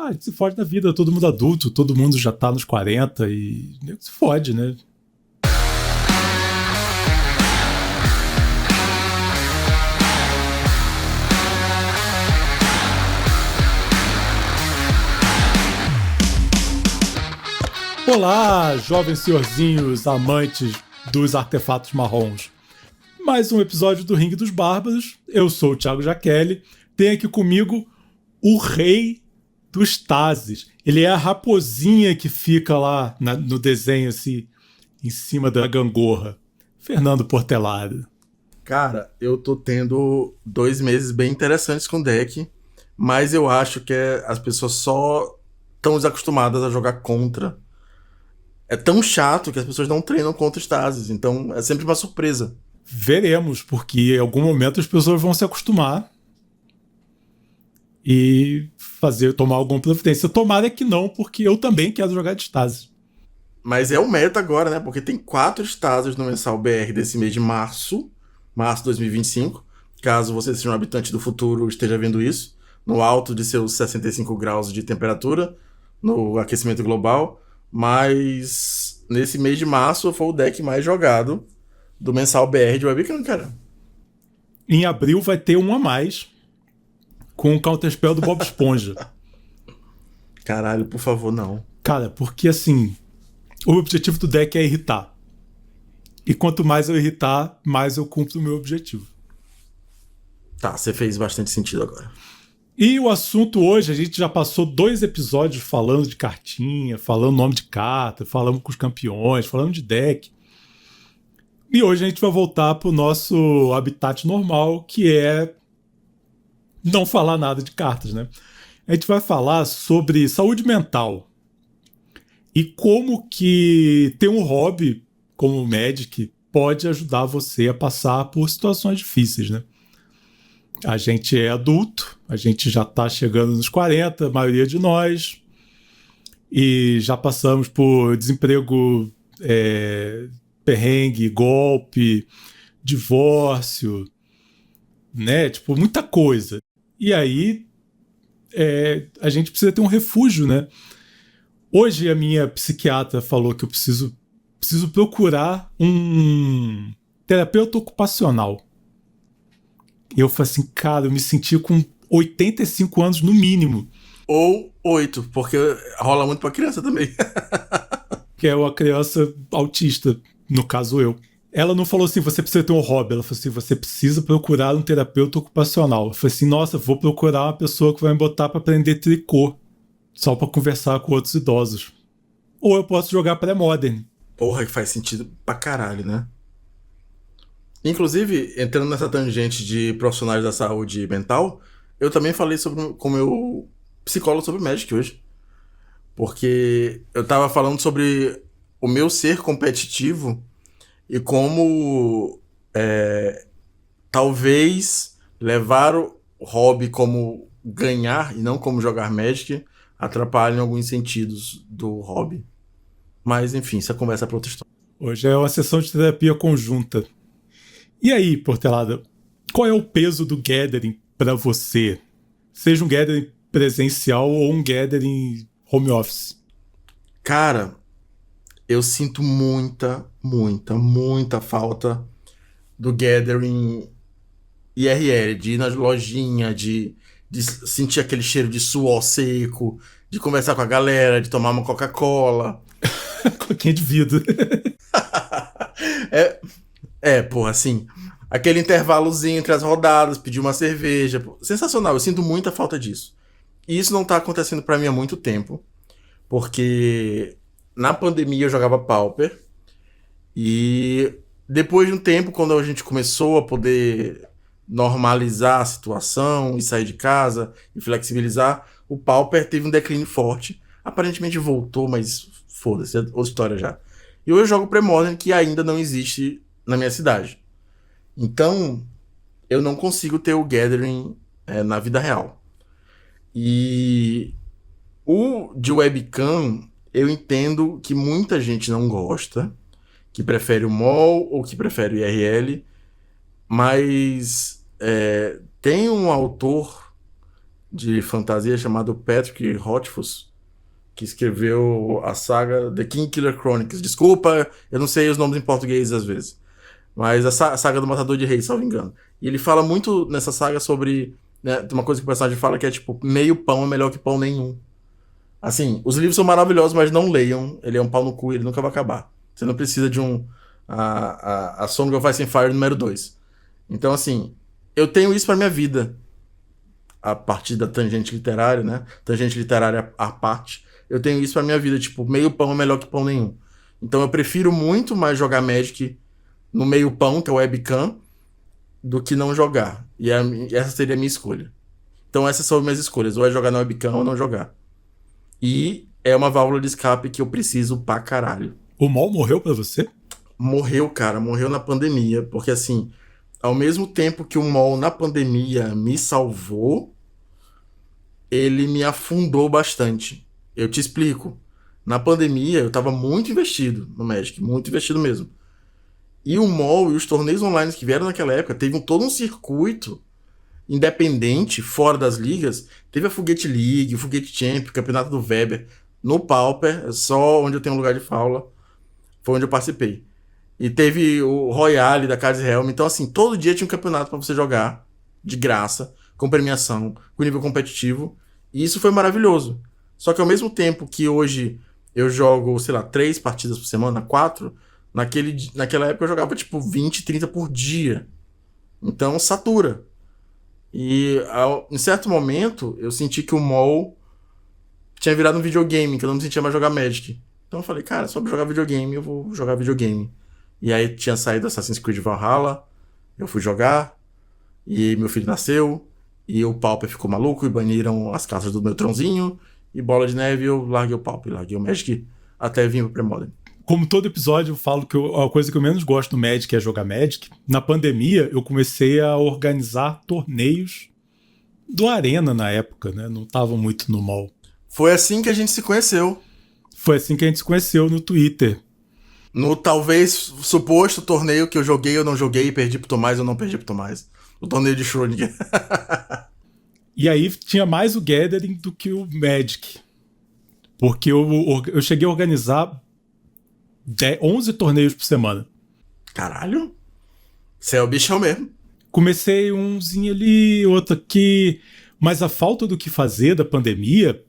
a gente se fode na vida, todo mundo adulto, todo mundo já tá nos 40 e se fode, né? Olá, jovens senhorzinhos amantes dos artefatos marrons. Mais um episódio do Ringue dos Bárbaros. Eu sou o Thiago Jaqueline. Tem aqui comigo o rei dos Tazes. Ele é a raposinha que fica lá no desenho, assim, em cima da gangorra. Fernando Portelado. Cara, eu tô tendo 2 meses bem interessantes com o deck, mas eu acho que as pessoas só estão desacostumadas a jogar contra. É tão chato que as pessoas não treinam contra os Tazes, então é sempre uma surpresa. Veremos, porque em algum momento as pessoas vão se acostumar e tomar alguma providência. Tomara que não, porque eu também quero jogar de Tazes. Mas é o meta agora, né? Porque tem 4 Tazes no Mensal BR desse mês de março de 2025. Caso você seja um habitante do futuro esteja vendo isso, no alto de seus 65 graus de temperatura, no aquecimento global. Mas nesse mês de março foi o deck mais jogado do Mensal BR de Webcam, cara. Em abril vai ter um a mais com o Counterspell do Bob Esponja. Caralho, por favor, não. Cara, porque assim, o objetivo do deck é irritar. E quanto mais eu irritar, mais eu cumpro o meu objetivo. Tá, você fez bastante sentido agora. E o assunto hoje, a gente já passou 2 episódios falando de cartinha, falando nome de carta, falando com os campeões, falando de deck. E hoje a gente vai voltar pro nosso habitat normal, que é não falar nada de cartas, né? A gente vai falar sobre saúde mental e como que ter um hobby como o Magic pode ajudar você a passar por situações difíceis, né? A gente é adulto, a gente já tá chegando nos 40, a maioria de nós, e já passamos por desemprego, perrengue, golpe, divórcio, né? Tipo, muita coisa. E aí, a gente precisa ter um refúgio, né? Hoje a minha psiquiatra falou que eu preciso procurar um terapeuta ocupacional. E eu falei assim, cara, eu me senti com 85 anos no mínimo. Ou 8, porque rola muito pra criança também. Que é uma criança autista, no caso eu. Ela não falou assim, você precisa ter um hobby. Ela falou assim, você precisa procurar um terapeuta ocupacional. Eu falei assim, nossa, vou procurar uma pessoa que vai me botar pra aprender tricô. Só pra conversar com outros idosos. Ou eu posso jogar pré-modern. Porra, que faz sentido pra caralho, né? Inclusive, entrando nessa tangente de profissionais da saúde mental, eu também falei com o meu psicólogo sobre Magic hoje. Porque eu tava falando sobre o meu ser competitivo e como talvez levar o hobby como ganhar e não como jogar Magic atrapalhe em alguns sentidos do hobby. Mas enfim, essa conversa é pra outra história. Hoje é uma sessão de terapia conjunta. E aí, Portelada, qual é o peso do gathering pra você? Seja um gathering presencial ou um gathering home office? Cara, eu sinto muita falta do gathering IRL, de ir na lojinha, de sentir aquele cheiro de suor seco, de conversar com a galera, de tomar uma Coca-Cola. Coquinha de vidro. Porra, assim, aquele intervalozinho entre as rodadas, pedir uma cerveja. Pô, sensacional, eu sinto muita falta disso. E isso não tá acontecendo pra mim há muito tempo, porque na pandemia eu jogava Pauper, e depois de um tempo, quando a gente começou a poder normalizar a situação e sair de casa e flexibilizar, o Pauper teve um declínio forte. Aparentemente voltou, mas foda-se, é outra história já. E hoje eu jogo Premodern, que ainda não existe na minha cidade. Então, eu não consigo ter o gathering na vida real. E o de webcam, eu entendo que muita gente não gosta, que prefere o mall ou que prefere o IRL, mas tem um autor de fantasia chamado Patrick Rothfuss, que escreveu a saga The Kingkiller Chronicles. Desculpa, eu não sei os nomes em português às vezes. Mas a saga do Matador de Reis, salvo engano. E ele fala muito nessa saga sobre... Né, tem uma coisa que o personagem fala que é tipo, meio pão é melhor que pão nenhum. Assim, os livros são maravilhosos, mas não leiam. Ele é um pau no cu e ele nunca vai acabar. Você não precisa de a Song of Ice and Fire número 2. Então, assim, eu tenho isso pra minha vida. A partir da tangente literária, né? Tangente literária à parte. Eu tenho isso pra minha vida. Tipo, meio pão é melhor que pão nenhum. Então eu prefiro muito mais jogar Magic no meio pão, que é o webcam, do que não jogar. E essa seria a minha escolha. Então essas são as minhas escolhas. Ou é jogar na webcam ou não jogar. E é uma válvula de escape que eu preciso pra caralho. O MOL morreu pra você? Morreu, cara. Morreu na pandemia. Porque assim, ao mesmo tempo que o MOL na pandemia me salvou, ele me afundou bastante. Eu te explico. Na pandemia, eu tava muito investido no Magic. Muito investido mesmo. E o MOL e os torneios online que vieram naquela época, teve todo um circuito independente, fora das ligas. Teve a Foguete League, o Foguete Champ, o Campeonato do Weber, no Pauper, só onde eu tenho um lugar de fala, foi onde eu participei. E teve o Royale da Cards Helm. Então, assim, todo dia tinha um campeonato pra você jogar, de graça, com premiação, com nível competitivo. E isso foi maravilhoso. Só que ao mesmo tempo que hoje eu jogo, sei lá, 3 partidas por semana, 4... Naquela época eu jogava tipo 20, 30 por dia. Então satura. E em certo momento eu senti que o MOL tinha virado um videogame, que eu não me sentia mais jogar Magic. Então eu falei, cara, só pra jogar videogame, eu vou jogar videogame. E aí tinha saído Assassin's Creed Valhalla, eu fui jogar, e meu filho nasceu, e o Pauper ficou maluco, e baniram as cartas do meu tronzinho, e bola de neve, eu larguei o Pauper, larguei o Magic, até vir pro Premodern. Como todo episódio eu falo que a coisa que eu menos gosto no Magic é jogar Magic. Na pandemia eu comecei a organizar torneios do Arena na época, né? Não tava muito no mall. Foi assim que a gente se conheceu. Foi assim que a gente se conheceu no Twitter. No talvez suposto torneio que eu joguei ou não joguei, perdi pro Tomás ou não perdi pro Tomás. O torneio de Schrödinger. E aí tinha mais o Gathering do que o Magic. Porque eu cheguei a organizar 11 torneios por semana. Caralho. Você é o bichão mesmo. Comecei umzinho ali, outro aqui. Mas a falta do que fazer da pandemia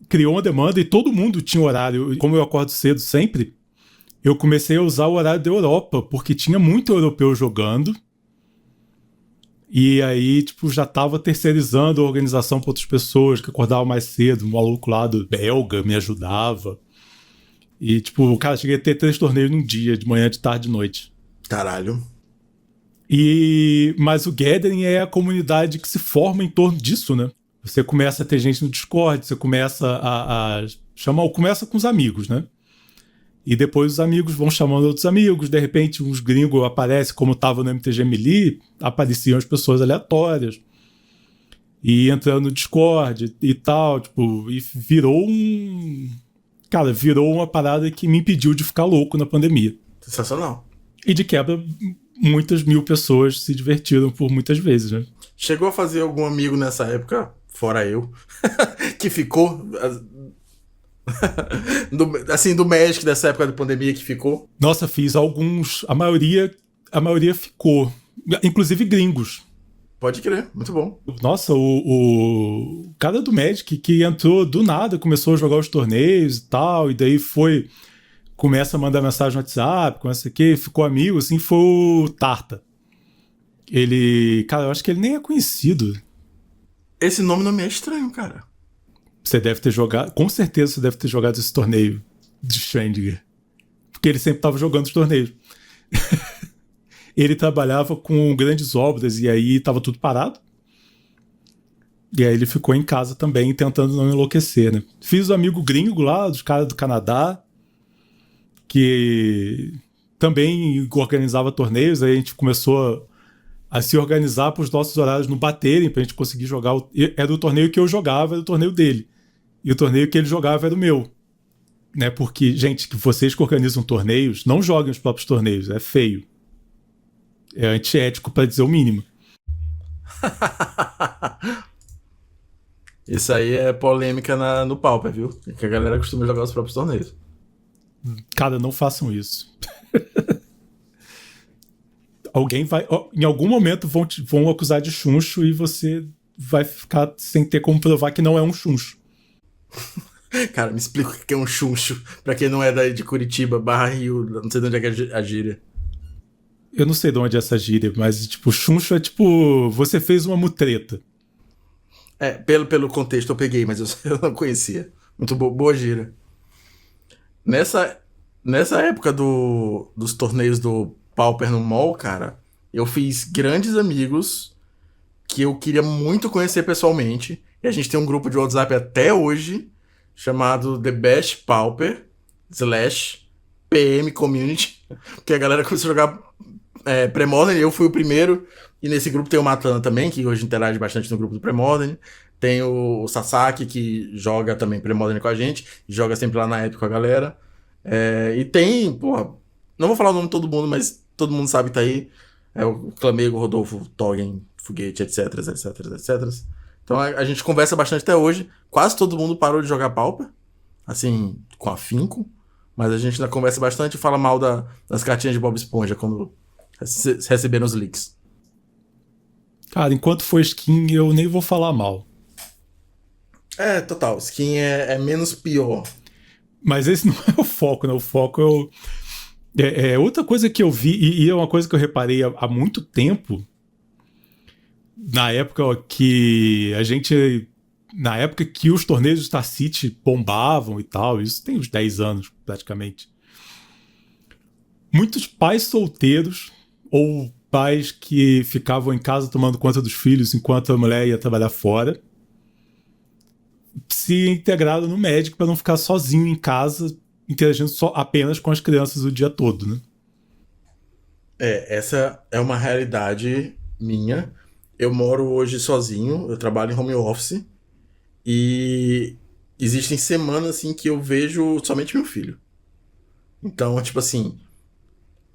criou uma demanda e todo mundo tinha horário. Como eu acordo cedo sempre, eu comecei a usar o horário da Europa, porque tinha muito europeu jogando. E aí, tipo, já tava terceirizando a organização para outras pessoas que acordavam mais cedo. Um maluco lá do belga me ajudava. E, tipo, cara, cheguei a ter 3 torneios num dia, de manhã, de tarde, de noite. Caralho. Mas o Gathering é a comunidade que se forma em torno disso, né? Você começa a ter gente no Discord, você começa começa com os amigos, né? E depois os amigos vão chamando outros amigos, de repente uns gringos aparecem, como tava no MTG Melee, apareciam as pessoas aleatórias. E entrando no Discord e tal, tipo, e virou uma parada que me impediu de ficar louco na pandemia. Sensacional. E de quebra, muitas mil pessoas se divertiram por muitas vezes, né? Chegou a fazer algum amigo nessa época, fora eu, que ficou... do Magic dessa época da pandemia que ficou? Nossa, fiz alguns. A maioria ficou. Inclusive gringos. Pode crer, muito bom. Nossa, o cara do Magic que entrou do nada, começou a jogar os torneios e tal, e daí começa a mandar mensagem no WhatsApp, começa aqui, ficou amigo, assim, foi o Tarta. Ele, cara, eu acho que ele nem é conhecido. Esse nome não me é estranho, cara. Você deve ter jogado, com certeza você deve ter jogado esse torneio de Schrödinger. Porque ele sempre estava jogando os torneios. Ele trabalhava com grandes obras e aí estava tudo parado. E aí ele ficou em casa também, tentando não enlouquecer, né? Fiz um amigo gringo lá, dos caras do Canadá, que também organizava torneios. Aí a gente começou a se organizar para os nossos horários não baterem, para a gente conseguir jogar. Era o torneio que eu jogava, era o torneio dele. E o torneio que ele jogava era o meu. Né? Porque, gente, que vocês que organizam torneios, não joguem os próprios torneios, é feio. É antiético, para dizer o mínimo. Isso aí é polêmica no Pauper, viu? Que a galera costuma jogar os próprios torneios. Cara, não façam isso. Alguém vai. Em algum momento vão acusar de chuncho e você vai ficar sem ter como provar que não é um chuncho. Cara, me explica o que é um chuncho. Pra quem não é daí de Curitiba, Barra Rio, não sei de onde é que é a gíria. Eu não sei de onde é essa gíria, mas, tipo, chuncho é tipo. Você fez uma mutreta. Pelo contexto eu peguei, mas eu não conhecia. Muito boa gíria. Nessa época dos torneios do Pauper no Mall, cara, eu fiz grandes amigos que eu queria muito conhecer pessoalmente. E a gente tem um grupo de WhatsApp até hoje chamado The Best Pauper / PM Community, que a galera começou a jogar Premodern, eu fui o primeiro. E nesse grupo tem o Matana também, que hoje interage bastante no grupo do Premodern. Tem o Sasaki, que joga também Premodern com a gente, joga sempre lá na Epic com a galera. E tem, porra, não vou falar o nome de todo mundo, mas todo mundo sabe que tá aí. O Clamego, Rodolfo, Togen, Foguete, etc, etc, etc. Então a gente conversa bastante até hoje. Quase todo mundo parou de jogar Pauper, assim, com afinco. Mas a gente ainda conversa bastante e fala mal das cartinhas de Bob Esponja quando receberam os leaks. Cara, enquanto for skin, eu nem vou falar mal. Total. Skin é menos pior. Mas esse não é o foco, né? O foco é outra coisa que eu vi, e é uma coisa que eu reparei há muito tempo. Na época que a gente. Na época que os torneios de Star City bombavam e tal, isso tem uns 10 anos praticamente. Muitos pais solteiros ou pais que ficavam em casa tomando conta dos filhos enquanto a mulher ia trabalhar fora se integraram no Magic para não ficar sozinho em casa interagindo apenas com as crianças o dia todo, né? Essa é uma realidade minha. Eu moro hoje sozinho, eu trabalho em home office e existem semanas assim que eu vejo somente meu filho. Então, tipo assim,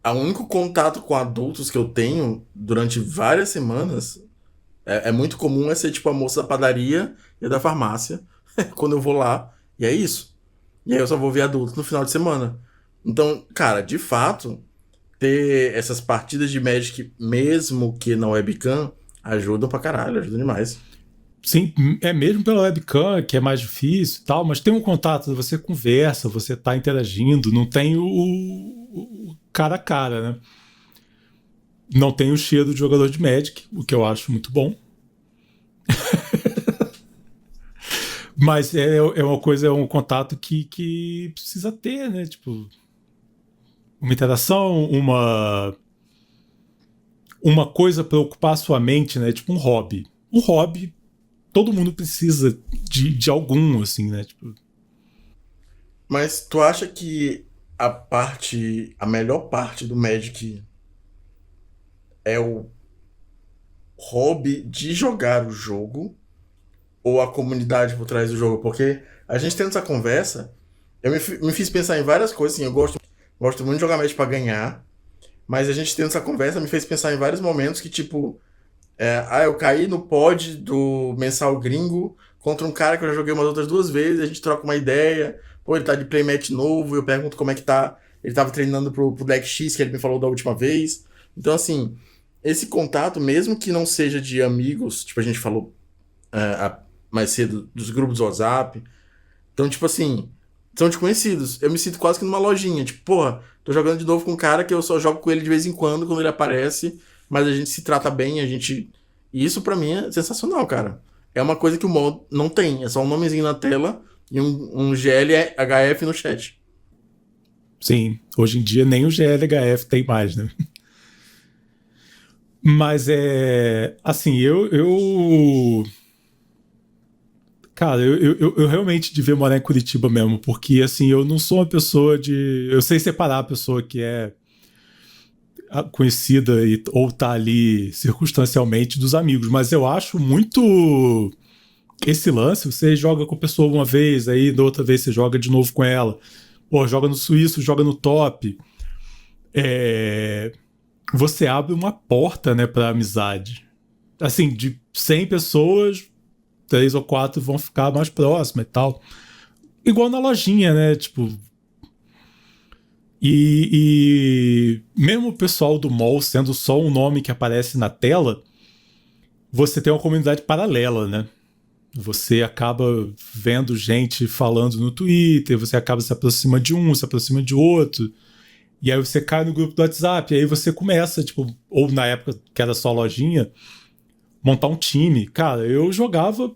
o único contato com adultos que eu tenho durante várias semanas é muito comum ser tipo a moça da padaria e a da farmácia quando eu vou lá, e é isso. E aí eu só vou ver adultos no final de semana. Então, cara, de fato, ter essas partidas de Magic, mesmo que na webcam, ajudam pra caralho, ajudam demais. Sim, é mesmo pela webcam, que é mais difícil e tal, mas tem um contato, você conversa, você tá interagindo, não tem o cara a cara, né? Não tem o cheiro de jogador de Magic, o que eu acho muito bom. Mas uma coisa, é um contato que precisa ter, né? Tipo, uma interação, uma coisa para ocupar a sua mente, né? Tipo um hobby. Um hobby, todo mundo precisa de algum, assim, né? Tipo... Mas tu acha que a melhor parte do Magic é o hobby de jogar o jogo ou a comunidade por trás do jogo? Porque a gente tendo essa conversa, eu me fiz pensar em várias coisas, assim, eu gosto muito de jogar Magic pra ganhar, mas a gente tendo essa conversa me fez pensar em vários momentos que, tipo, eu caí no pod do Mensal Gringo contra um cara que eu já joguei umas outras 2 vezes, a gente troca uma ideia, pô, ele tá de playmatch novo, eu pergunto como é que tá, ele tava treinando pro deck X, que ele me falou da última vez. Então, assim, esse contato, mesmo que não seja de amigos, tipo, a gente falou mais cedo dos grupos do WhatsApp, então, tipo assim, são desconhecidos. Eu me sinto quase que numa lojinha, tipo, porra, tô jogando de novo com um cara que eu só jogo com ele de vez em quando ele aparece, mas a gente se trata bem, E isso pra mim é sensacional, cara. É uma coisa que o MOL não tem, é só um nomezinho na tela e um GLHF no chat. Sim, hoje em dia nem o GLHF tem mais, né? Mas assim, cara, eu realmente devia morar em Curitiba mesmo, porque assim, eu não sou uma pessoa de... Eu sei separar a pessoa que é conhecida ou tá ali circunstancialmente dos amigos, mas eu acho muito esse lance, você joga com a pessoa uma vez, aí da outra vez você joga de novo com ela, pô, joga no suíço, joga no top, você abre uma porta, né, pra amizade. Assim, de 100 pessoas, 3 ou 4 vão ficar mais próximas e tal. Igual na lojinha, né? Tipo. E mesmo o pessoal do mall sendo só um nome que aparece na tela, você tem uma comunidade paralela, né? Você acaba vendo gente falando no Twitter, você acaba se aproximando de um, se aproxima de outro. E aí você cai no grupo do WhatsApp, e aí você começa, tipo, ou na época que era só lojinha, montar um time. Cara, eu jogava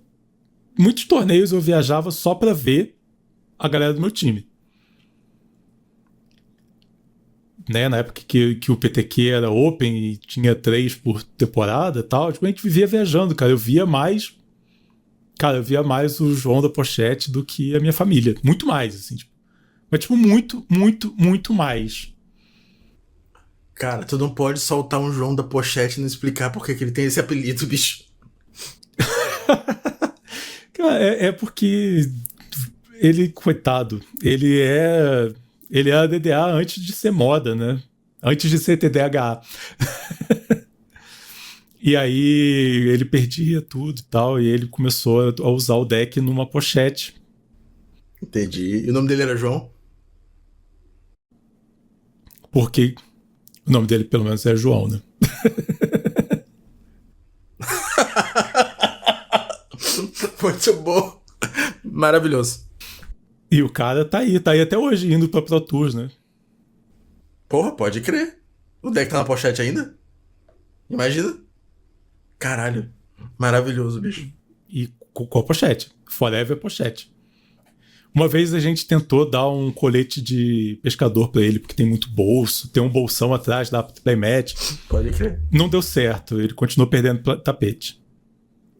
muitos torneios, eu viajava só pra ver a galera do meu time. Né, na época que o PTQ era open e tinha 3 por temporada e tal, tipo, a gente vivia viajando, cara. Eu via mais o João da Pochete do que a minha família. Muito mais, assim, tipo. Mas, tipo, muito, muito, muito mais. Cara, tu não pode soltar um João da Pochete e não explicar por que ele tem esse apelido, bicho. Cara, é porque ele, coitado, ele é DDA antes de ser moda, né? Antes de ser TDAH. E aí ele perdia tudo e tal, e ele começou a usar o deck numa pochete. Entendi. E o nome dele era João? Porque o nome dele, pelo menos, é João, né? Muito bom. Maravilhoso. E o cara tá aí até hoje, indo pra Pro Tours, né? Porra, pode crer. O deck tá na pochete ainda? Imagina. Caralho. Maravilhoso, bicho. E com a pochete. Forever pochete. Uma vez a gente tentou dar um colete de pescador pra ele, porque tem muito bolso, tem um bolsão atrás da playmat. Pode crer. Não deu certo, ele continuou perdendo tapete.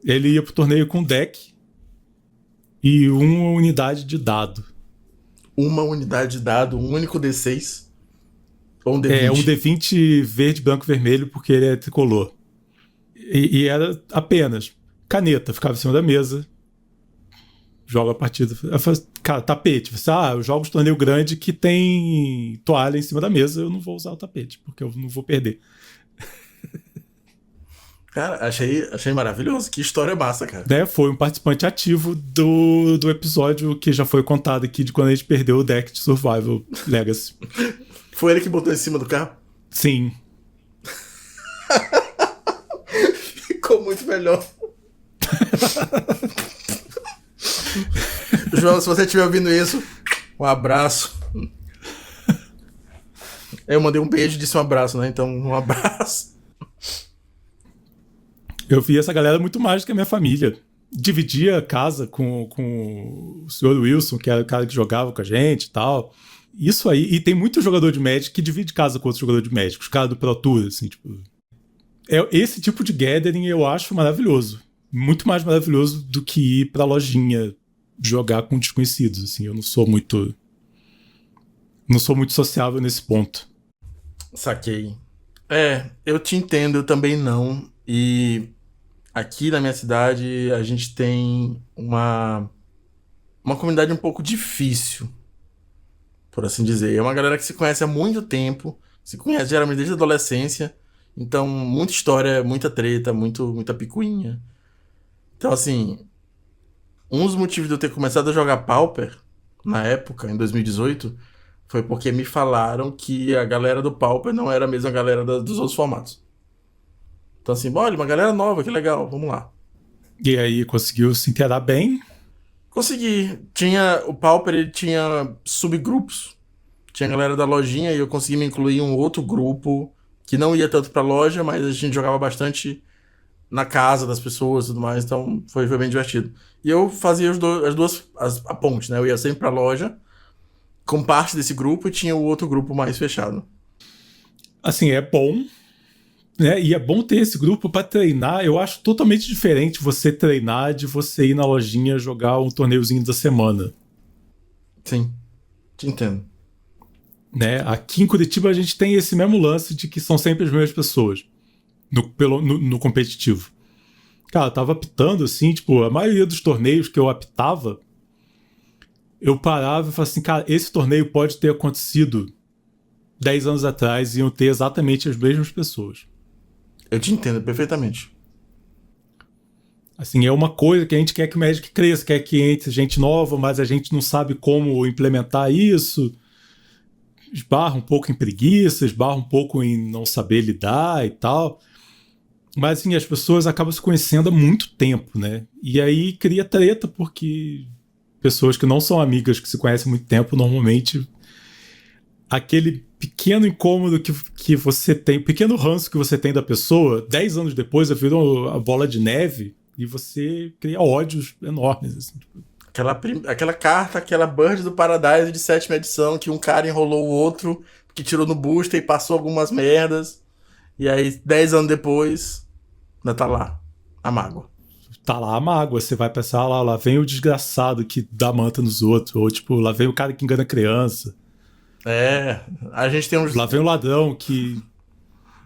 Ele ia pro torneio com deck e uma unidade de dado. Uma unidade de dado, um único D6. Ou um D20. É, um D20 verde, branco e vermelho, porque ele é tricolor. E era apenas caneta, ficava em cima da mesa, joga a partida. Eu falei, cara, tapete. Você, eu jogo de torneio grande que tem toalha em cima da mesa, eu não vou usar o tapete, porque eu não vou perder. Cara, achei maravilhoso. Que história massa, cara. Né, foi um participante ativo do episódio que já foi contado aqui de quando a gente perdeu o deck de Survival Legacy. Foi ele que botou em cima do carro? Sim. Ficou muito melhor. João, se você estiver ouvindo isso, um abraço. Eu mandei um beijo e disse um abraço, né? Então, um abraço. Eu vi essa galera muito mais do que a minha família. Dividia a casa com o Sr. Wilson, que era o cara que jogava com a gente e tal. Isso aí. E tem muito jogador de Magic que divide casa com outro jogador de Magic. Os caras do Pro Tour, assim, tipo. Esse tipo de gathering eu acho maravilhoso. Muito mais maravilhoso do que ir pra lojinha jogar com desconhecidos, assim. Eu não sou muito sociável nesse ponto. Saquei. Eu te entendo, eu também não. E aqui na minha cidade a gente tem uma comunidade um pouco difícil, por assim dizer. É uma galera que se conhece há muito tempo, se conhece geralmente desde a adolescência. Então, muita história, muita treta, muita picuinha. Então, assim, um dos motivos de eu ter começado a jogar Pauper, na época, em 2018, foi porque me falaram que a galera do Pauper não era a mesma galera dos outros formatos. Então, assim, olha, uma galera nova, que legal, vamos lá. E aí, conseguiu se inteirar bem? Consegui. O Pauper, ele tinha subgrupos. Tinha a galera da lojinha e eu consegui me incluir em um outro grupo que não ia tanto pra loja, mas a gente jogava bastante na casa das pessoas e tudo mais, então foi bem divertido. E eu fazia a ponte, né? Eu ia sempre pra loja com parte desse grupo e tinha o outro grupo mais fechado. Assim, é bom, né? E é bom ter esse grupo pra treinar. Eu acho totalmente diferente você treinar de você ir na lojinha jogar um torneiozinho da semana. Sim, te entendo. Né? Aqui em Curitiba a gente tem esse mesmo lance de que são sempre as mesmas pessoas no competitivo. Cara, eu tava apitando assim, tipo, a maioria dos torneios que eu apitava, eu parava e falava assim, cara, esse torneio pode ter acontecido 10 anos atrás e iam ter exatamente as mesmas pessoas. Eu te entendo perfeitamente. Assim, é uma coisa que a gente quer que o Magic cresça, quer que entre gente nova, mas a gente não sabe como implementar isso. Esbarra um pouco em preguiça, esbarra um pouco em não saber lidar e tal. Mas, assim, as pessoas acabam se conhecendo há muito tempo, né? E aí cria treta, porque pessoas que não são amigas, que se conhecem há muito tempo, normalmente aquele pequeno incômodo que você tem, pequeno ranço que você tem da pessoa, 10 anos depois virou a bola de neve e você cria ódios enormes. Assim. Aquela carta, aquela Bird do Paradise de 7ª edição, que um cara enrolou o outro, que tirou no booster e passou algumas merdas. E aí, 10 anos depois, ainda tá lá, a mágoa. Tá lá a mágoa, você vai pensar, lá vem o desgraçado que dá manta nos outros, ou tipo, lá vem o cara que engana criança. A gente tem uns... Lá vem o ladrão que...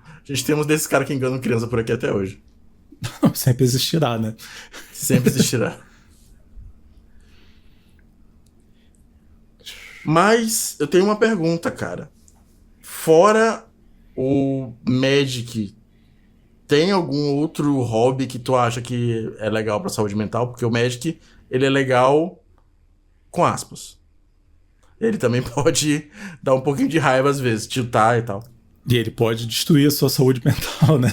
A gente tem uns desses caras que enganam criança por aqui até hoje. Sempre existirá, né? Sempre existirá. Mas eu tenho uma pergunta, cara. Fora o Magic, tem algum outro hobby que tu acha que é legal pra saúde mental? Porque o Magic, ele é legal com aspas. Ele também pode dar um pouquinho de raiva às vezes, tiltar e tal. E ele pode destruir a sua saúde mental, né?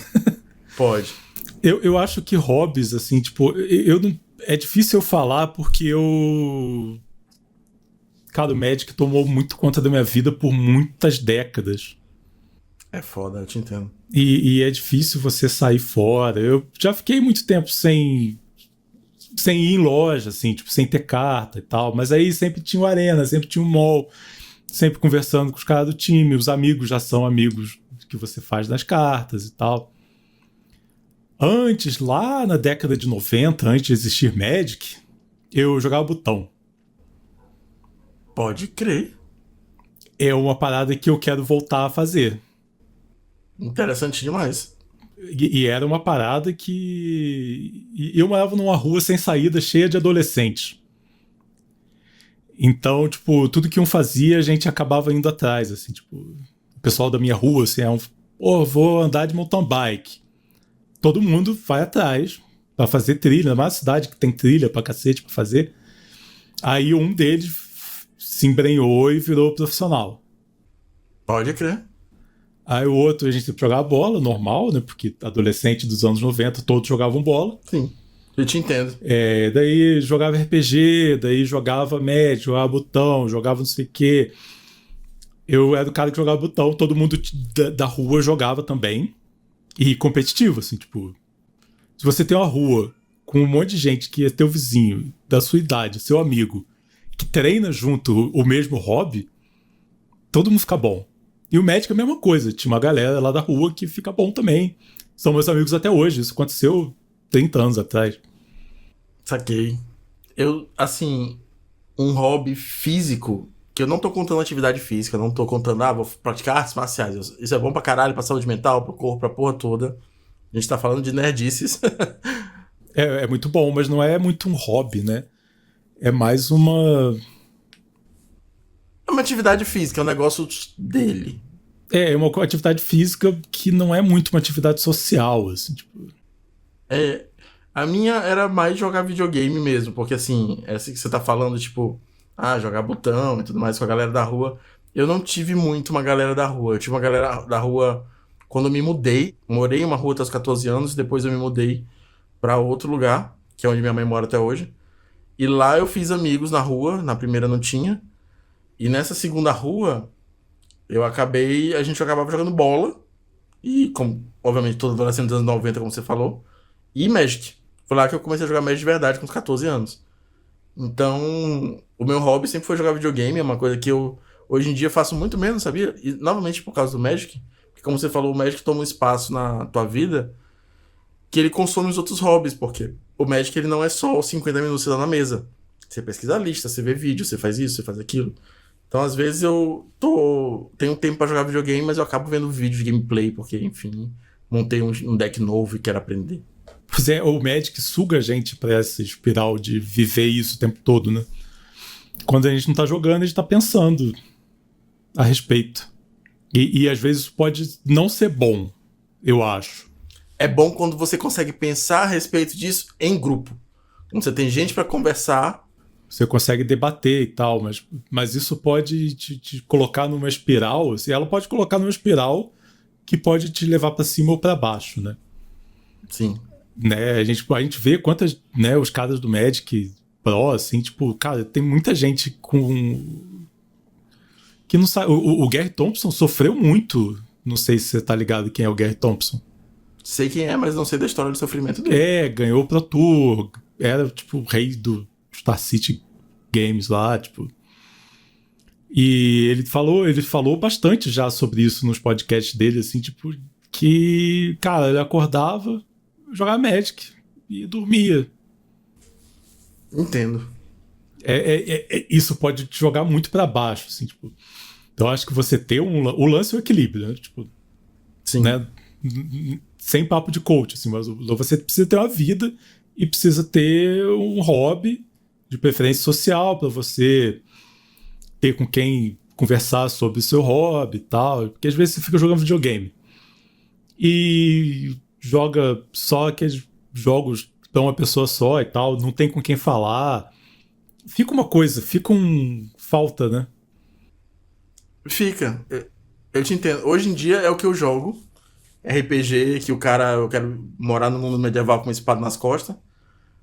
Pode. Eu acho que hobbies, assim, tipo, eu não, é difícil eu falar porque eu... Cara, o Magic tomou muito conta da minha vida por muitas décadas. É foda, eu te entendo. E é difícil você sair fora. Eu já fiquei muito tempo sem ir em loja, assim, tipo, sem ter carta e tal. Mas aí sempre tinha o Arena, sempre tinha o mall, sempre conversando com os caras do time. Os amigos já são amigos que você faz nas cartas e tal. Antes, lá na década de 90, antes de existir Magic, eu jogava botão. Pode crer. É uma parada que eu quero voltar a fazer. Interessante demais. E era uma parada que... Eu morava numa rua sem saída, cheia de adolescentes. Então, tipo, tudo que um fazia, a gente acabava indo atrás, assim, tipo... O pessoal da minha rua, assim, vou andar de mountain bike. Todo mundo vai atrás pra fazer trilha. É uma cidade que tem trilha pra cacete pra fazer. Aí um deles se embrenhou e virou profissional. Pode crer. Aí o outro, a gente jogava bola, normal, né? Porque adolescente dos anos 90, todos jogavam bola. Sim, eu te entendo. Daí jogava RPG, daí jogava Magic, jogava botão, jogava não sei o quê. Eu era o cara que jogava botão, todo mundo da rua jogava também. E competitivo, assim, tipo... Se você tem uma rua com um monte de gente que é teu vizinho, da sua idade, seu amigo, que treina junto o mesmo hobby, todo mundo fica bom. E o Magic é a mesma coisa. Tinha uma galera lá da rua que fica bom também. São meus amigos até hoje. Isso aconteceu 30 anos atrás. Saquei. Eu, assim, um hobby físico, que eu não tô contando atividade física, não tô contando, vou praticar artes marciais. Isso é bom pra caralho, pra saúde mental, pro corpo, pra porra toda. A gente tá falando de nerdices. É muito bom, mas não é muito um hobby, né? É mais uma... É uma atividade física, é um negócio dele. É uma atividade física que não é muito uma atividade social, assim, tipo... A minha era mais jogar videogame mesmo, porque assim, essa que você tá falando, tipo, jogar botão e tudo mais com a galera da rua. Eu não tive muito uma galera da rua. Eu tive uma galera da rua quando eu me mudei. Morei em uma rua até os 14 anos, depois eu me mudei pra outro lugar, que é onde minha mãe mora até hoje. E lá eu fiz amigos na rua, na primeira não tinha. E nessa segunda rua, a gente acabava jogando bola. E, como, obviamente, todo adolescente dos anos 90, como você falou. E Magic. Foi lá que eu comecei a jogar Magic de verdade, com os 14 anos. Então, o meu hobby sempre foi jogar videogame. É uma coisa que eu, hoje em dia, faço muito menos, sabia? E, novamente, por causa do Magic. Porque, como você falou, o Magic toma um espaço na tua vida que ele consome os outros hobbies. Porque o Magic, ele não é só os 50 minutos que você dá na mesa. Você pesquisa a lista, você vê vídeo, você faz isso, você faz aquilo. Então, às vezes, eu tenho tempo pra jogar videogame, mas eu acabo vendo vídeo de gameplay, porque, enfim, montei um deck novo e quero aprender. Pois é, o Magic suga a gente pra essa espiral de viver isso o tempo todo, né? Quando a gente não tá jogando, a gente tá pensando a respeito. E às vezes pode não ser bom, eu acho. é bom quando você consegue pensar a respeito disso em grupo. Quando você tem gente para conversar. Você consegue debater e tal, mas isso pode te colocar numa espiral. Assim, ela pode colocar numa espiral que pode te levar para cima ou para baixo, né? Sim. Né? A gente vê quantas, né, os caras do Magic Pro, assim, tipo, cara, tem muita gente que não sabe. O Gary Thompson sofreu muito. Não sei se você tá ligado quem é o Gary Thompson. Sei quem é, mas não sei da história do sofrimento dele. Ganhou o Pro Tour, era, tipo, o rei do Star City Games lá, tipo. E ele falou bastante já sobre isso nos podcasts dele, assim, tipo, que, cara, ele acordava, jogava Magic e dormia. Entendo. Isso pode te jogar muito pra baixo, assim, tipo. Então acho que você ter o lance é o equilíbrio, né? Tipo, sim. Né? Sem papo de coach, assim, mas você precisa ter uma vida e precisa ter um hobby de preferência social para você ter com quem conversar sobre o seu hobby e tal, porque às vezes você fica jogando videogame e joga só aqueles jogos para uma pessoa só e tal, não tem com quem falar, fica uma coisa, falta, né? Fica, eu te entendo. Hoje em dia é o que eu jogo, RPG, que eu quero morar no mundo medieval com uma espada nas costas,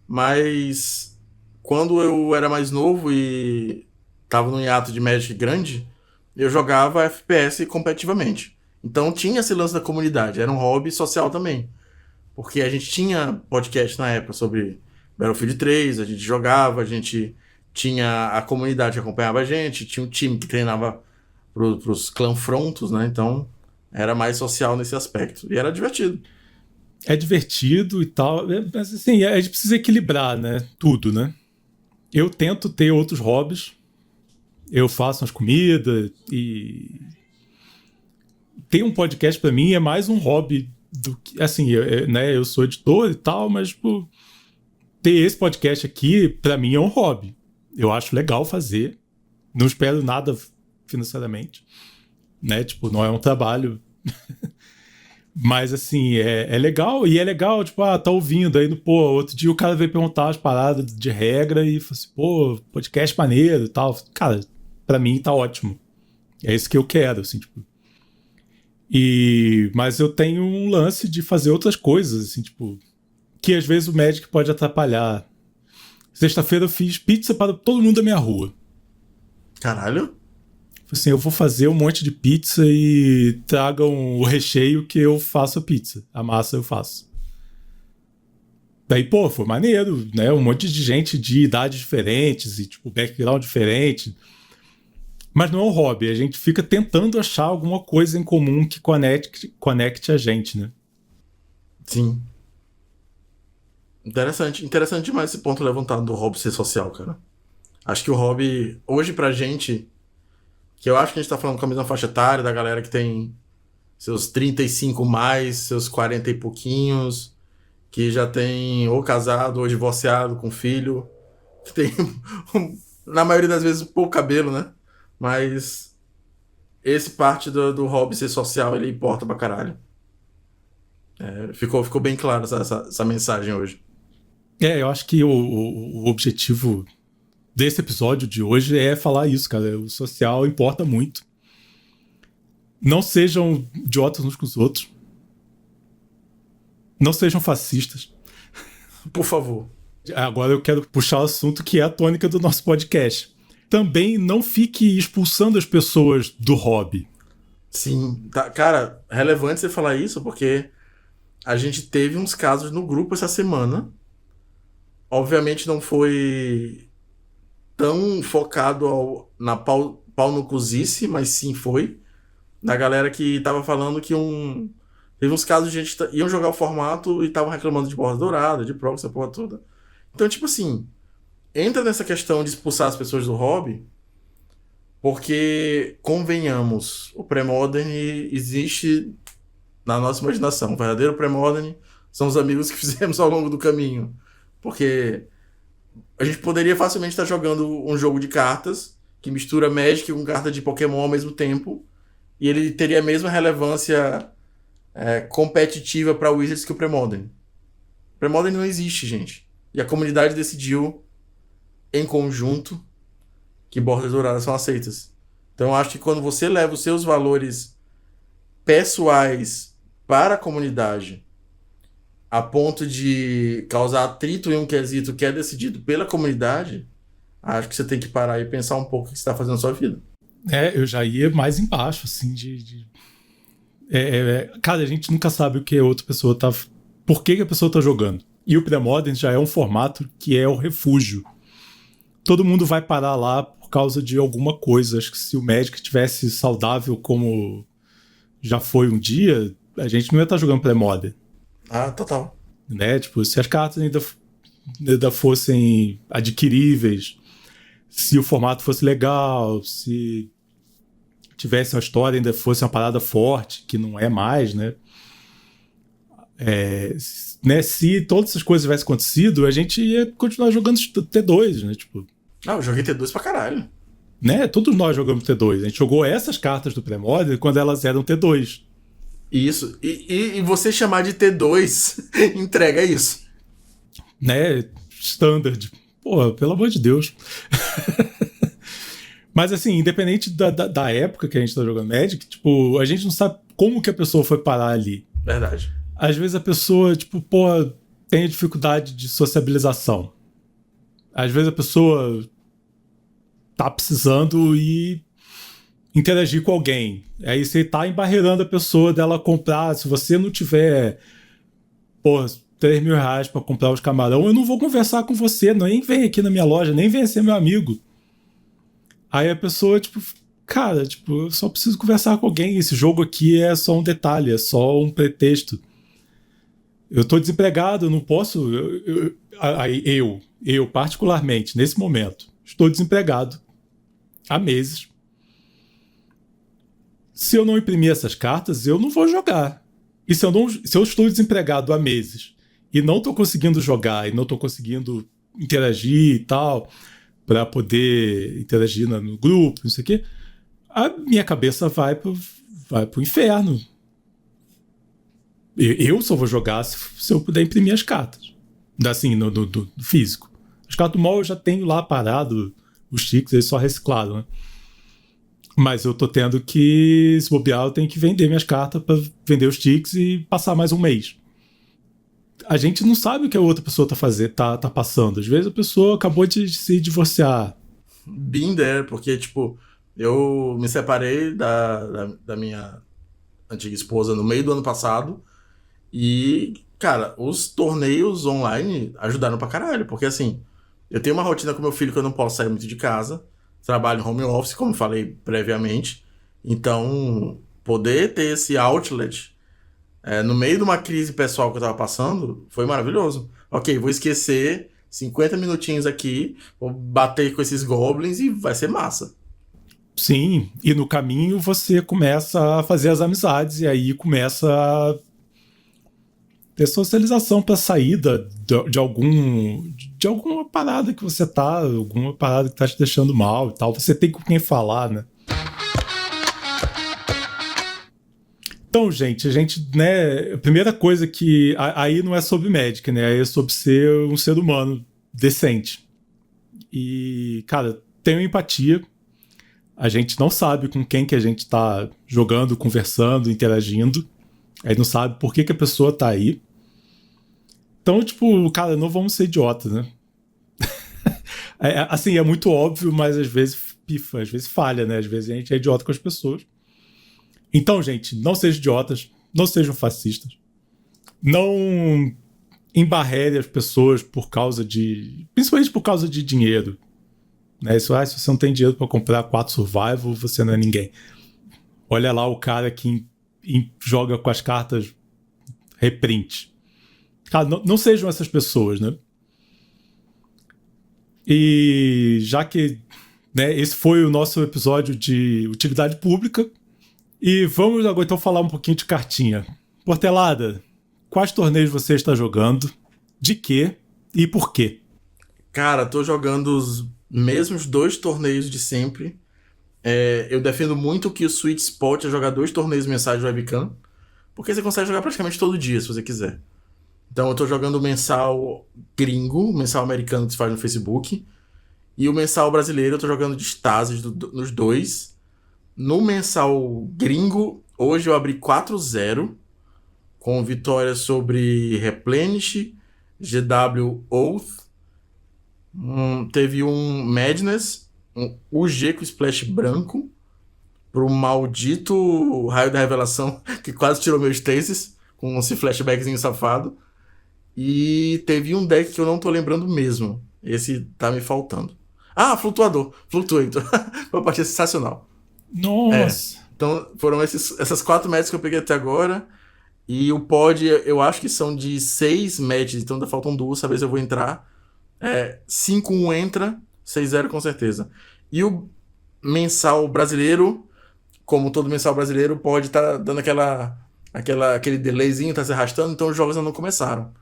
mas quando eu era mais novo e tava num hiato de Magic grande, eu jogava FPS competitivamente. Então tinha esse lance da comunidade, era um hobby social também. Porque a gente tinha podcast na época sobre Battlefield 3, a gente jogava, a gente tinha a comunidade que acompanhava a gente, tinha um time que treinava pros clanfrontos, né? Então era mais social nesse aspecto. E era divertido. É divertido e tal, mas assim, a gente precisa equilibrar, né? Tudo, né? Eu tento ter outros hobbies, eu faço as comidas e ter um podcast pra mim é mais um hobby do que, assim, né, eu sou editor e tal, mas tipo, ter esse podcast aqui pra mim é um hobby. Eu acho legal fazer, não espero nada financeiramente, né? Tipo, não é um trabalho. Mas assim, é legal, e é legal, tipo, tá ouvindo, aí, pô, outro dia o cara veio perguntar as paradas de regra e falou assim, pô, podcast maneiro e tal. Cara, pra mim tá ótimo. É isso que eu quero, assim, tipo. Mas eu tenho um lance de fazer outras coisas, assim, tipo, que às vezes o Magic pode atrapalhar. Sexta-feira eu fiz pizza para todo mundo da minha rua. Caralho? Assim, eu vou fazer um monte de pizza e tragam o recheio que eu faço a pizza. A massa eu faço. Daí, pô, foi maneiro, né? Um monte de gente de idades diferentes e, tipo, background diferente. Mas não é um hobby. A gente fica tentando achar alguma coisa em comum que conecte a gente, né? Sim. Interessante. Interessante demais esse ponto levantado do hobby ser social, cara. Acho que o hobby, hoje pra gente, que eu acho que a gente tá falando com a mesma faixa etária da galera que tem seus 35 mais, seus 40 e pouquinhos, que já tem ou casado ou divorciado com filho, que tem, na maioria das vezes, pouco cabelo, né? Mas esse parte do hobby ser social, ele importa pra caralho. Ficou bem claro essa mensagem hoje. Eu acho que o objetivo desse episódio de hoje é falar isso, cara. O social importa muito. Não sejam idiotas uns com os outros. Não sejam fascistas. Por favor. Agora eu quero puxar o assunto que é a tônica do nosso podcast. Também não fique expulsando as pessoas do hobby. Sim. Tá, cara, relevante você falar isso, porque a gente teve uns casos no grupo essa semana. Obviamente não foi tão focado na pau no cozice, mas sim foi. Da galera que tava falando que teve uns casos de gente iam jogar o formato e estavam reclamando de borda dourada, de proxy, essa porra toda. Então, tipo assim, entra nessa questão de expulsar as pessoas do hobby, porque, convenhamos, o pré-modern existe na nossa imaginação. O verdadeiro pré-modern são os amigos que fizemos ao longo do caminho. Porque a gente poderia facilmente estar jogando um jogo de cartas que mistura Magic com carta de Pokémon ao mesmo tempo, e ele teria a mesma relevância competitiva pra Wizards que o Premodern. Premodern não existe, gente. E a comunidade decidiu, em conjunto, que bordas douradas são aceitas. Então eu acho que quando você leva os seus valores pessoais para a comunidade, a ponto de causar atrito em um quesito que é decidido pela comunidade, acho que você tem que parar e pensar um pouco o que você está fazendo na sua vida. Eu já ia mais embaixo, assim, cara, a gente nunca sabe o que a outra pessoa tá... Por que a pessoa tá jogando. E o Premodern já é um formato que é o refúgio. Todo mundo vai parar lá por causa de alguma coisa. Acho que se o Magic estivesse saudável como já foi um dia, a gente não ia estar jogando Premodern. Ah, total. Né? Tipo, se as cartas ainda fossem adquiríveis, se o formato fosse legal, se tivesse uma história, ainda fosse uma parada forte, que não é mais, né? Se todas essas coisas tivessem acontecido, a gente ia continuar jogando T2, né? Tipo, eu joguei T2 pra caralho. Né? Todos nós jogamos T2. A gente jogou essas cartas do Premodern quando elas eram T2. Isso. E você chamar de T2 entrega isso. Né? Standard. Pô, pelo amor de Deus. Mas assim, independente da época que a gente tá jogando Magic, tipo, a gente não sabe como que a pessoa foi parar ali. Verdade. Às vezes a pessoa, tipo, tem dificuldade de sociabilização. Às vezes a pessoa tá precisando ir interagir com alguém. Aí você tá embarreirando a pessoa dela comprar. Se você não tiver, R$3.000 pra comprar os camarão, eu não vou conversar com você, nem vem aqui na minha loja, nem vem ser meu amigo. Aí a pessoa, tipo, cara, tipo, eu só preciso conversar com alguém. Esse jogo aqui é só um detalhe, é só um pretexto. Eu tô desempregado, eu não posso... Eu, particularmente, nesse momento, estou desempregado há meses. Se eu não imprimir essas cartas, eu não vou jogar. E se eu estou desempregado há meses e não estou conseguindo jogar e não estou conseguindo interagir e tal, para poder interagir no grupo, não sei o quê, a minha cabeça vai pro inferno. Eu só vou jogar se eu puder imprimir as cartas. Assim, no físico. As cartas do mall eu já tenho lá parado, os tickets, eles só reciclaram, né? Mas eu tô tendo que, se bobear, eu tenho que vender minhas cartas pra vender os tickets e passar mais um mês. A gente não sabe o que a outra pessoa tá passando. Às vezes a pessoa acabou de se divorciar. Been there, porque, tipo, eu me separei da minha antiga esposa no meio do ano passado e, cara, os torneios online ajudaram pra caralho, porque, assim, eu tenho uma rotina com meu filho que eu não posso sair muito de casa, trabalho em home office, como falei previamente, então poder ter esse outlet no meio de uma crise pessoal que eu tava passando foi maravilhoso. Ok, vou esquecer 50 minutinhos aqui, vou bater com esses goblins e vai ser massa. Sim, e no caminho você começa a fazer as amizades e aí começa a ter socialização para saída de alguma parada que você tá, alguma parada que tá te deixando mal e tal. Você tem com quem falar, né? Então, gente, né, a primeira coisa que... Aí não é sobre Magic, né? Aí é sobre ser um ser humano decente. E, cara, tenho empatia. A gente não sabe com quem que a gente tá jogando, conversando, interagindo. Aí não sabe por que a pessoa tá aí. Então, tipo, cara, não vamos ser idiotas, né? Assim, é muito óbvio, mas às vezes pifa, às vezes falha, né? Às vezes a gente é idiota com as pessoas. Então, gente, não sejam idiotas, não sejam fascistas. Não embarrere as pessoas principalmente por causa de dinheiro. Né? Se você não tem dinheiro para comprar 4 Survival, você não é ninguém. Olha lá o cara que joga com as cartas reprint. Cara, não sejam essas pessoas, né? E já que, né, esse foi o nosso episódio de utilidade pública, e vamos agora então falar um pouquinho de cartinha. Portelada, quais torneios você está jogando? De quê? E por quê? Cara, tô jogando os mesmos 2 torneios de sempre. Eu defendo muito que o sweet spot é jogar 2 torneios mensais de webcam, porque você consegue jogar praticamente todo dia, se você quiser. Então eu tô jogando o mensal gringo, o mensal americano que se faz no Facebook, e o mensal brasileiro eu tô jogando de Stasis nos dois. No mensal gringo, hoje eu abri 4-0, com vitória sobre Replenish, GW Oath, teve um Madness, um UG com splash branco, pro maldito Raio da Revelação, que quase tirou meus Stasis, com esse flashbackzinho safado. E teve um deck que eu não tô lembrando mesmo. Esse tá me faltando. Ah, Flutuador. Flutuator. Foi uma partida sensacional. Nossa! Então foram essas 4 matches que eu peguei até agora. E o pod, eu acho que são de 6 matches, então ainda faltam 2, talvez eu vou entrar. 5-1 entra, 6-0 com certeza. E o mensal brasileiro, como todo mensal brasileiro, pode estar dando aquele delayzinho, tá se arrastando, então os jogos ainda não começaram.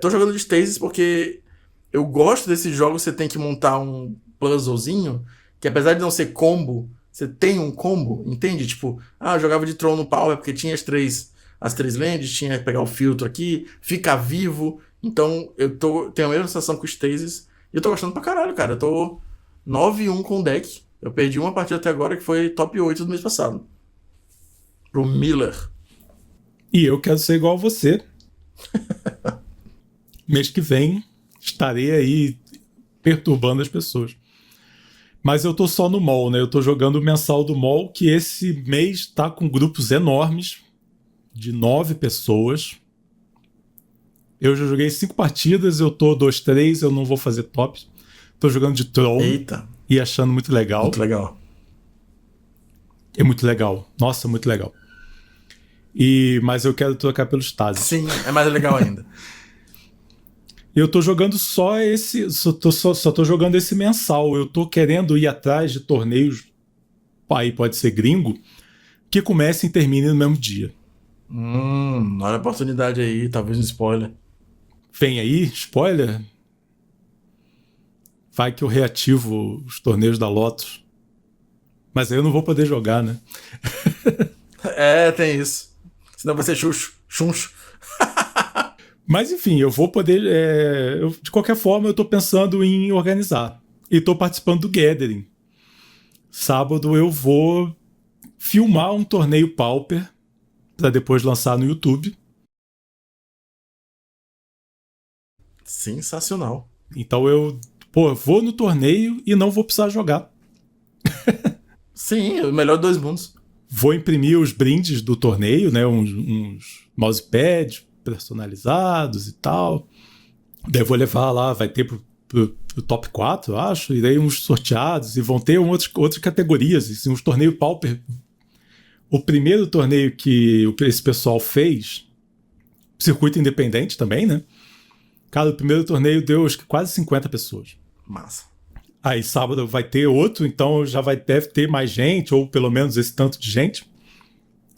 Tô jogando de Stasis porque eu gosto desses jogos, você tem que montar um puzzlezinho, que apesar de não ser combo, você tem um combo, entende? Tipo, eu jogava de Tron no Power porque tinha as três lands, tinha que pegar o filtro aqui, ficar vivo. Então eu tenho a mesma sensação com o Stasis e eu tô gostando pra caralho, cara. Eu tô 9-1 com o deck. Eu perdi uma partida até agora que foi top 8 do mês passado. Pro Miller. E eu quero ser igual a você. Mês que vem estarei aí perturbando as pessoas. Mas eu tô só no mall, né? Eu tô jogando o mensal do mall, que esse mês tá com grupos enormes, de 9 pessoas. Eu já joguei 5 partidas, eu tô 2-3, eu não vou fazer top. Tô jogando de Tron. Eita. E achando muito legal. Muito legal. É muito legal. Nossa, muito legal. Mas eu quero trocar pelo Stasis. Sim, é mais legal ainda. Eu tô jogando só esse. Só tô jogando esse mensal. Eu tô querendo ir atrás de torneios. Aí pode ser gringo. Que comecem e terminem no mesmo dia. Olha a oportunidade aí, talvez um spoiler. Vem aí, spoiler. Vai que eu reativo os torneios da Lotus. Mas aí eu não vou poder jogar, né? Tem isso. Senão vai ser chuncho. Mas enfim, eu vou poder... de qualquer forma, eu tô pensando em organizar. E tô participando do Gathering. Sábado eu vou filmar um torneio Pauper para depois lançar no YouTube. Sensacional. Então eu vou no torneio e não vou precisar jogar. Sim, o melhor dos 2 mundos. Vou imprimir os brindes do torneio, né? Uns mousepads personalizados e tal. Daí vou levar lá, vai ter pro top 4, eu acho, e daí uns sorteados, e vão ter outras categorias, assim, uns torneios Pauper. O primeiro torneio que esse pessoal fez, circuito independente também, né? Cara, o primeiro torneio deu acho que quase 50 pessoas. Massa. Aí sábado vai ter outro, então deve ter mais gente, ou pelo menos esse tanto de gente,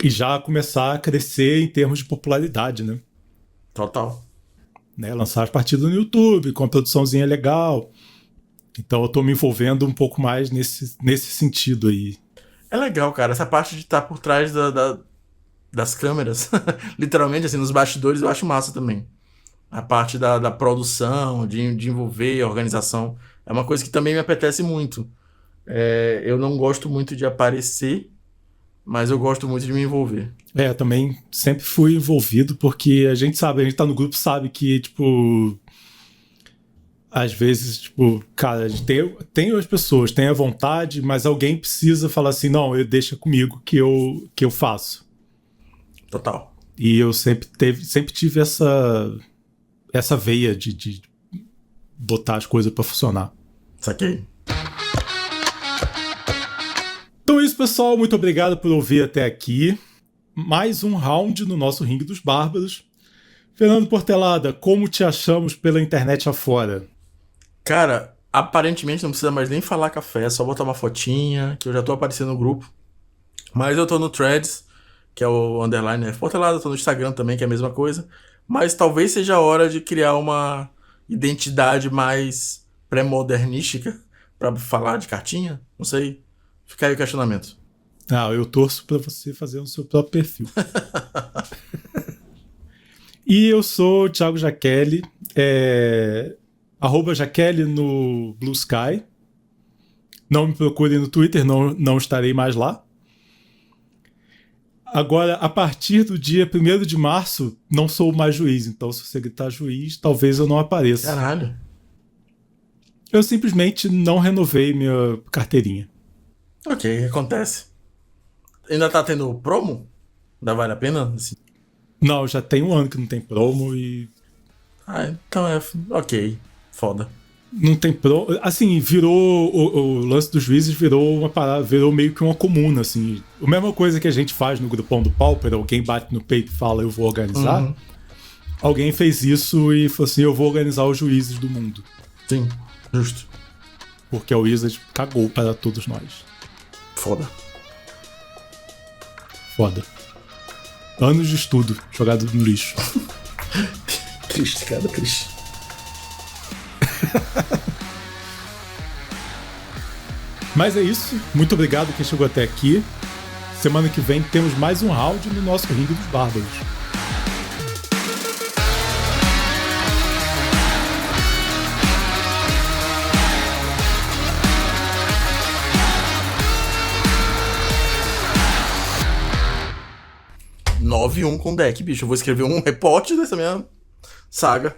e já começar a crescer em termos de popularidade, né? Total. Né? Lançar as partidas no YouTube, com a produçãozinha legal. Então eu tô me envolvendo um pouco mais nesse sentido aí. É legal, cara, essa parte de estar por trás das câmeras, literalmente, assim, nos bastidores, eu acho massa também. A parte da produção, de envolver a organização, é uma coisa que também me apetece muito. Eu não gosto muito de aparecer, mas eu gosto muito de me envolver. Também sempre fui envolvido, porque a gente tá no grupo, sabe que, tipo, às vezes, tipo, cara, a gente tem as pessoas, tem a vontade, mas alguém precisa falar assim, não, deixa comigo que eu faço. Total. E eu sempre tive essa veia de botar as coisas pra funcionar. Saquei. Então é isso, pessoal. Muito obrigado por ouvir até aqui. Mais um round no nosso Ringue dos Bárbaros. Fernando Portelada, como te achamos pela internet afora? Cara, aparentemente não precisa mais nem falar café, é só botar uma fotinha, que eu já tô aparecendo no grupo. Mas eu tô no Threads, que é o underline F Portelada, tô no Instagram também, que é a mesma coisa. Mas talvez seja a hora de criar uma identidade mais pré-modernística pra falar de cartinha. Não sei. Fica aí o questionamento. Ah, eu torço pra você fazer o seu próprio perfil. E eu sou o Thiago Jaqueline, @Jaqueline no Blue Sky. Não me procurem no Twitter, não estarei mais lá. Agora, a partir do dia 1º de março, não sou mais juiz. Então, se você gritar juiz, talvez eu não apareça. Caralho. Eu simplesmente não renovei minha carteirinha. Ok, acontece. Ainda tá tendo promo? Ainda vale a pena? Assim. Não, já tem um ano que não tem promo e... Ah, então é... Ok, foda. Não tem promo... Assim, virou... O lance dos juízes virou uma parada, virou meio que uma comuna, assim. A mesma coisa que a gente faz no grupão do Pauper, alguém bate no peito e fala, eu vou organizar. Uhum. Alguém fez isso e falou assim, eu vou organizar os juízes do mundo. Sim, justo. Porque a Wizard cagou para todos nós. Foda. Foda. Anos de estudo jogado no lixo. Triste, cara, triste. Mas é isso. Muito obrigado quem chegou até aqui. Semana que vem temos mais um round no nosso Ringue dos Bárbaros. (9-1) com deck, bicho. Eu vou escrever um repórter dessa minha saga.